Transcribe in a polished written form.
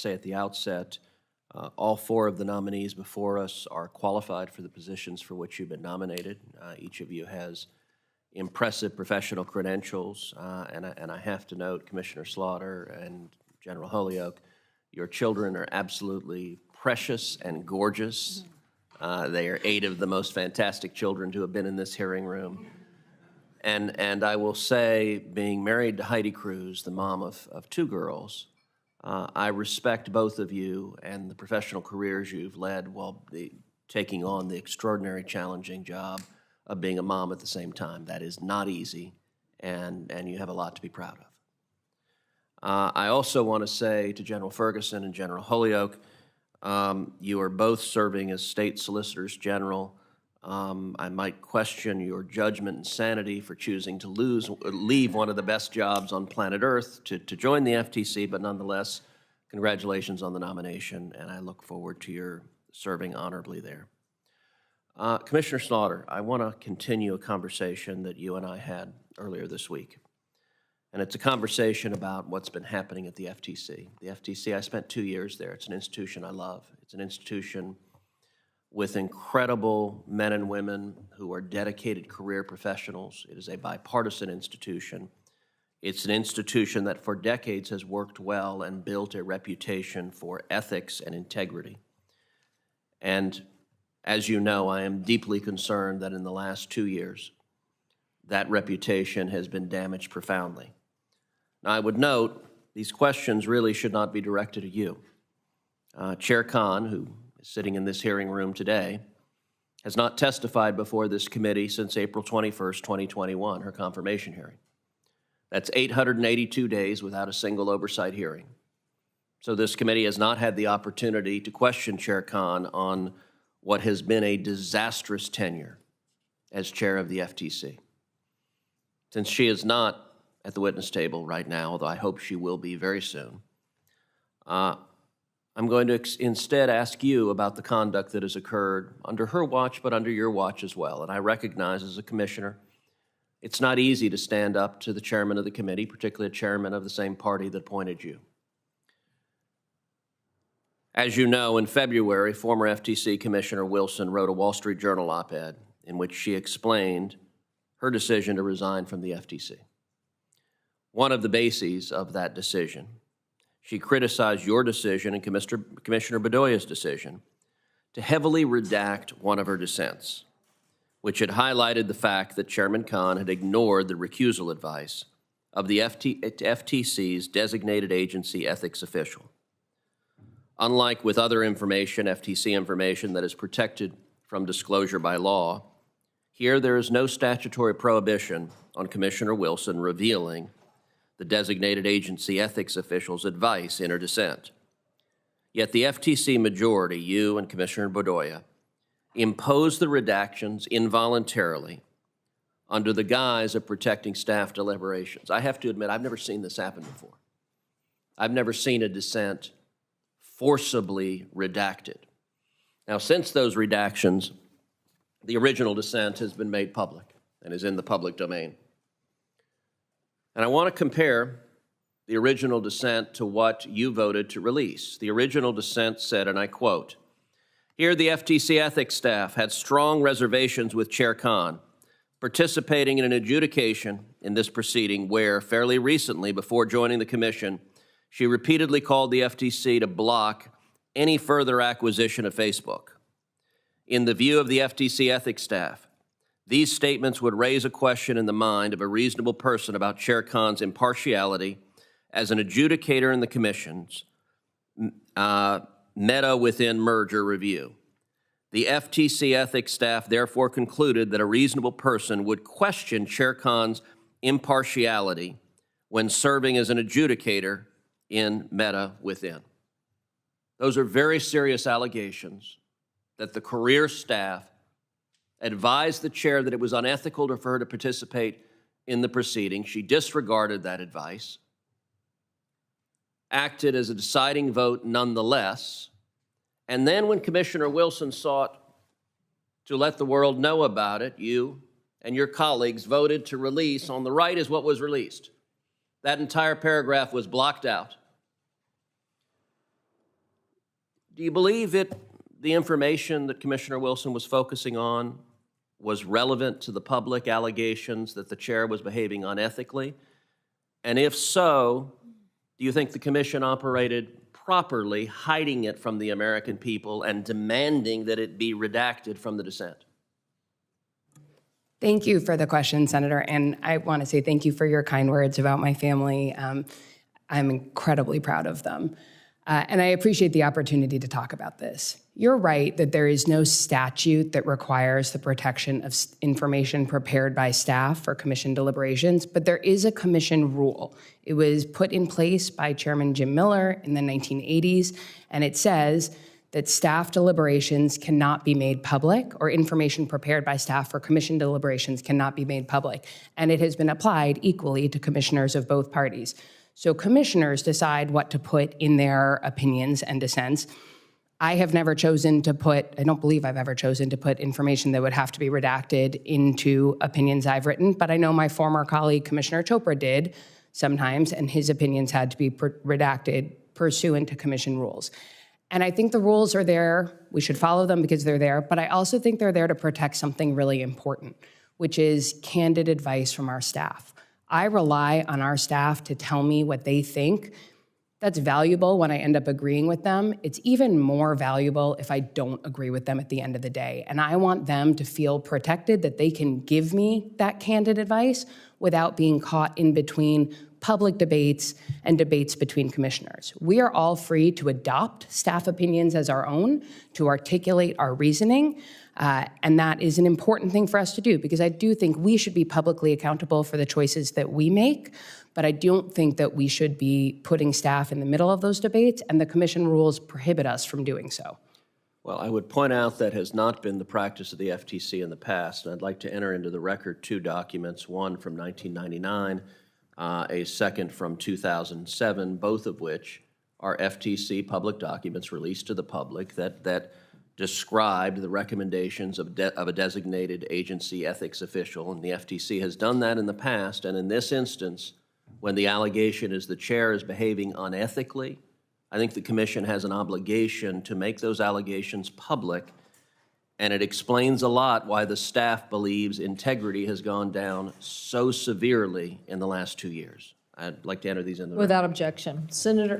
Say at the outset, all four of the nominees before us are qualified for the positions for which you've been nominated. Each of you has impressive professional credentials, and I have to note, Commissioner Slaughter and General Holyoke, your children are absolutely precious and gorgeous. They are 8 of the most fantastic children to have been in this hearing room. And I will say, being married to Heidi Cruz, the mom of 2 girls, I respect both of you and the professional careers you've led while taking on the extraordinary, challenging job of being a mom at the same time. That is not easy, and you have a lot to be proud of. I also want to say to General Ferguson and General Holyoke, you are both serving as state solicitors general. I might question your judgment and sanity for choosing to leave one of the best jobs on planet Earth to join the FTC, but nonetheless, congratulations on the nomination, and I look forward to your serving honorably there. Commissioner Slaughter, I want to continue a conversation that you and I had earlier this week, and it's a conversation about what's been happening at the FTC. The FTC, I spent 2 years there. It's an institution I love. It's an institution with incredible men and women who are dedicated career professionals. It is a bipartisan institution. It's an institution that for decades has worked well and built a reputation for ethics and integrity. And as you know, I am deeply concerned that in the last 2 years, that reputation has been damaged profoundly. Now, I would note, these questions really should not be directed at you. Chair Khan, who is sitting in this hearing room today, has not testified before this committee since April 21st, 2021, her confirmation hearing. That's 882 days without a single oversight hearing. So this committee has not had the opportunity to question Chair Khan on what has been a disastrous tenure as chair of the FTC. Since she is not at the witness table right now, although I hope she will be very soon, I'm going to instead ask you about the conduct that has occurred under her watch, but under your watch as well. And I recognize as a commissioner, it's not easy to stand up to the chairman of the committee, particularly a chairman of the same party that appointed you. As you know, in February, former FTC Commissioner Wilson wrote a Wall Street Journal op-ed in which she explained her decision to resign from the FTC. One of the bases of that decision, she criticized your decision and Commissioner Bedoya's decision to heavily redact one of her dissents, which had highlighted the fact that Chairman Khan had ignored the recusal advice of the FTC's designated agency ethics official. Unlike with other information, FTC information that is protected from disclosure by law, here there is no statutory prohibition on Commissioner Wilson revealing the designated agency ethics official's advice in her dissent. Yet the FTC majority, you and Commissioner Bedoya, imposed the redactions involuntarily under the guise of protecting staff deliberations. I have to admit, I've never seen this happen before. I've never seen a dissent forcibly redacted. Now, since those redactions, the original dissent has been made public and is in the public domain. And I want to compare the original dissent to what you voted to release. The original dissent said, and I quote, "Here the FTC ethics staff had strong reservations with Chair Khan participating in an adjudication in this proceeding where, fairly recently before joining the commission, she repeatedly called the FTC to block any further acquisition of Facebook. In the view of the FTC ethics staff, these statements would raise a question in the mind of a reasonable person about Chair Khan's impartiality as an adjudicator in the commission's meta within merger review. The FTC ethics staff therefore concluded that a reasonable person would question Chair Khan's impartiality when serving as an adjudicator in meta within." Those are very serious allegations that the career staff advised the chair that it was unethical for her to participate in the proceeding. She disregarded that advice, acted as a deciding vote nonetheless, and then when Commissioner Wilson sought to let the world know about it, you and your colleagues voted to release, on the right is what was released. That entire paragraph was blocked out. Do you believe the information that Commissioner Wilson was focusing on was relevant to the public allegations that the chair was behaving unethically? And if so, do you think the commission operated properly, hiding it from the American people and demanding that it be redacted from the dissent? Thank you for the question, Senator. And I want to say thank you for your kind words about my family. I'm incredibly proud of them. And I appreciate the opportunity to talk about this. You're right that there is no statute that requires the protection of information prepared by staff for commission deliberations, but there is a commission rule. It was put in place by Chairman Jim Miller in the 1980s, and it says that staff deliberations cannot be made public, or information prepared by staff for commission deliberations cannot be made public. And it has been applied equally to commissioners of both parties. So commissioners decide what to put in their opinions and dissents. I have never chosen to put, I don't believe I've ever chosen to put information that would have to be redacted into opinions I've written, but I know my former colleague, Commissioner Chopra, did sometimes, and his opinions had to be redacted pursuant to commission rules. And I think the rules are there. We should follow them because they're there, but I also think they're there to protect something really important, which is candid advice from our staff. I rely on our staff to tell me what they think. That's valuable when I end up agreeing with them. It's even more valuable if I don't agree with them at the end of the day. And I want them to feel protected, that they can give me that candid advice without being caught in between public debates and debates between commissioners. We are all free to adopt staff opinions as our own, to articulate our reasoning, and that is an important thing for us to do, because I do think we should be publicly accountable for the choices that we make, but I don't think that we should be putting staff in the middle of those debates, and the commission rules prohibit us from doing so. Well, I would point out that has not been the practice of the FTC in the past, and I'd like to enter into the record two documents, one from 1999, a second from 2007, both of which are FTC public documents released to the public that described the recommendations of a designated agency ethics official, and the FTC has done that in the past. And in this instance, when the allegation is the chair is behaving unethically, I think the commission has an obligation to make those allegations public, and it explains a lot why the staff believes integrity has gone down so severely in the last 2 years. I'd like to enter these in the Without objection. Senator